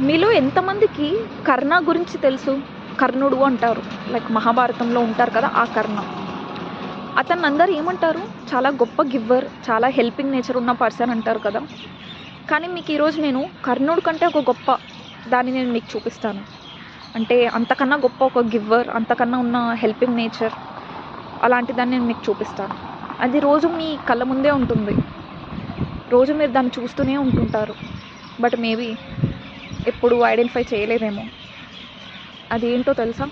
మీలో ఎంతమందికి కర్ణ గురించి తెలుసు? కర్ణుడు అంటారు. లైక్ మహాభారతంలో ఉంటారు కదా! ఆ కర్ణ. అతన్నందరూ ఏమంటారు? చాలా గొప్ప గివ్వర్, చాలా హెల్పింగ్ నేచర్ ఉన్న పర్సన్ అంటారు కదా! కానీ మీకు ఈరోజు నేను కర్ణుడి కంటే ఒక గొప్ప దాన్ని నేను మీకు చూపిస్తాను. అంటే అంతకన్నా గొప్ప ఒక గివ్వర్, అంతకన్నా ఉన్న హెల్పింగ్ నేచర్ అలాంటి దాన్ని నేను మీకు చూపిస్తాను. అది రోజు మీ కళ్ళ ముందే ఉంటుంది. రోజు మీరు దాన్ని చూస్తూనే ఉంటుంటారు. బట్ మేబీ ఎప్పుడు ఐడెంటిఫై చేయలేదేమో. అదేంటో తెలుసా?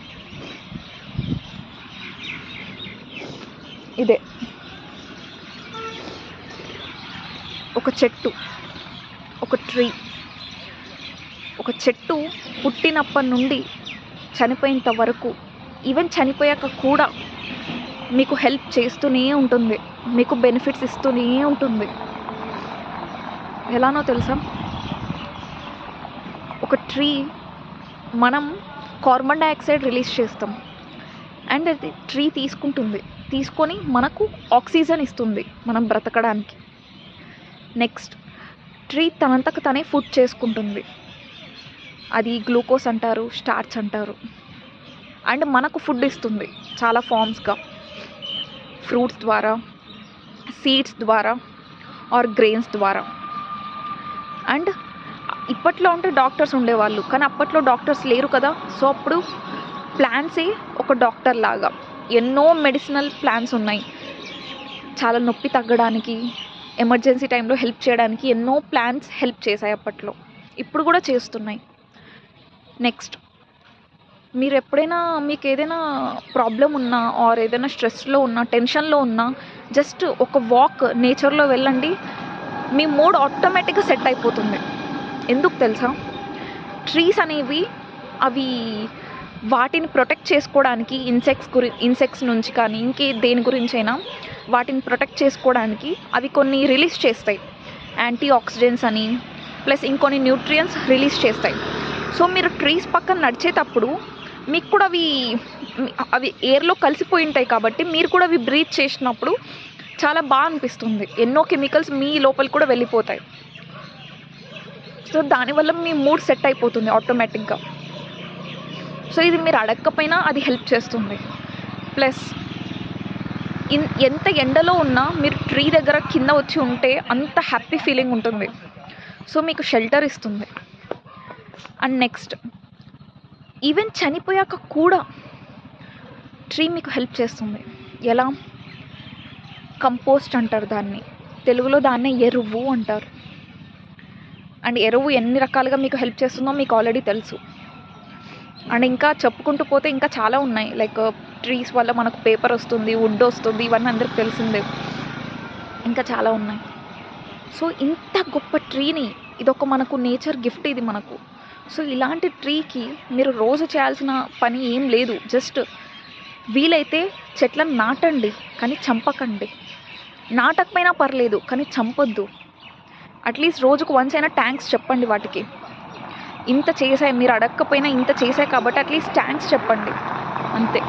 ఇదే ఒక చెట్టు, ఒక ట్రీ. ఒక చెట్టు పుట్టినప్పటి నుండి చనిపోయేంత వరకు, ఈవెన్ చనిపోయాక కూడా మీకు హెల్ప్ చేస్తూనే ఉంటుంది, మీకు బెనిఫిట్స్ ఇస్తూనే ఉంటుంది. ఎలానో తెలుసా? ఒక ట్రీ, మనం కార్బన్ డైఆక్సైడ్ రిలీజ్ చేస్తాం అండ్ అది ట్రీ తీసుకొని మనకు ఆక్సిజన్ ఇస్తుంది మనం బ్రతకడానికి. నెక్స్ట్, ట్రీ తనంతకు తనే ఫుడ్ చేసుకుంటుంది. అది గ్లూకోజ్ అంటారు, స్టార్చ్ అంటారు. అండ్ మనకు ఫుడ్ ఇస్తుంది చాలా ఫార్మ్స్గా, ఫ్రూట్స్ ద్వారా, సీడ్స్ ద్వారా ఆర్ గ్రెయిన్స్ ద్వారా. అండ్ ఇప్పట్లో ఉంటే డాక్టర్స్ ఉండేవాళ్ళు, కానీ అప్పట్లో డాక్టర్స్ లేరు కదా. సో అప్పుడు ప్లాంట్సే ఒక డాక్టర్ లాగా. ఎన్నో మెడిసినల్ ప్లాంట్స్ ఉన్నాయి, చాలా నొప్పి తగ్గడానికి, ఎమర్జెన్సీ టైంలో హెల్ప్ చేయడానికి ఎన్నో ప్లాంట్స్ హెల్ప్ చేశాయి అప్పట్లో, ఇప్పుడు కూడా చేస్తున్నాయి. నెక్స్ట్, మీరు ఎప్పుడైనా మీకు ఏదైనా ప్రాబ్లం ఉన్నా ఆర్ ఏదైనా స్ట్రెస్లో ఉన్నా, టెన్షన్లో ఉన్నా, జస్ట్ ఒక వాక్ నేచర్లో వెళ్ళండి, మీ మూడ్ ఆటోమేటిక్గా సెట్ అయిపోతుంది. ఎందుకు తెలుసా? ట్రీస్ అనేవి అవి వాటిని ప్రొటెక్ట్ చేసుకోవడానికి, ఇన్సెక్ట్స్ నుంచి కానీ దేని గురించైనా వాటిని ప్రొటెక్ట్ చేసుకోవడానికి అవి కొన్ని రిలీజ్ చేస్తాయి. యాంటీ ఆక్సిడెంట్స్ అని, ప్లస్ ఇంకొన్ని న్యూట్రియంట్స్ రిలీజ్ చేస్తాయి. సో మీరు ట్రీస్ పక్కన నడిచేటప్పుడు మీకు కూడా అవి ఎయిర్లో కలిసిపోయి ఉంటాయి కాబట్టి మీరు కూడా అవి బ్రీత్ చేసినప్పుడు చాలా బాగా అనిపిస్తుంది. ఎన్నో కెమికల్స్ మీ లోపల కూడా వెళ్ళిపోతాయి. సో దానివల్ల మీ మూడ్ సెట్ అయిపోతుంది ఆటోమేటిక్గా. సో ఇది మీరు అడగకపోయినా అది హెల్ప్ చేస్తుంది. ప్లస్ ఎంత ఎండలో ఉన్నా మీరు ట్రీ దగ్గర కింద వచ్చి ఉంటే అంత హ్యాపీ ఫీలింగ్ ఉంటుంది. సో మీకు షెల్టర్ ఇస్తుంది. అండ్ నెక్స్ట్, ఈవెన్ చనిపోయాక కూడా ట్రీ మీకు హెల్ప్ చేస్తుంది. ఎలా? కంపోస్ట్ అంటారు దాన్ని, తెలుగులో దాన్నే ఎరువు అంటారు. అండ్ ఎరువు ఎన్ని రకాలుగా మీకు హెల్ప్ చేస్తుందో మీకు ఆల్రెడీ తెలుసు. అండ్ ఇంకా చెప్పుకుంటూ పోతే ఇంకా చాలా ఉన్నాయి. లైక్ ట్రీస్ వల్ల మనకు పేపర్ వస్తుంది, వుడ్ వస్తుంది, ఇవన్నీ అందరికి తెలిసిందే. ఇంకా చాలా ఉన్నాయి. సో ఇంత గొప్ప ట్రీని, ఇదొక మనకు నేచర్ గిఫ్ట్ ఇది మనకు. సో ఇలాంటి ట్రీకి మీరు రోజు చేయాల్సిన పని ఏం లేదు. జస్ట్ వీలైతే చెట్లను నాటండి, కానీ చంపకండి. నాటకపోయినా పర్లేదు, కానీ చంపొద్దు. అట్లీస్ట్ రోజుకు వన్స్ అయినా థ్యాంక్స్ చెప్పండి వాటికి. ఇంత చేశాయి, మీరు అడగకపోయినా ఇంత చేశాయి కాబట్టి అట్లీస్ట్ థ్యాంక్స్ చెప్పండి, అంతే.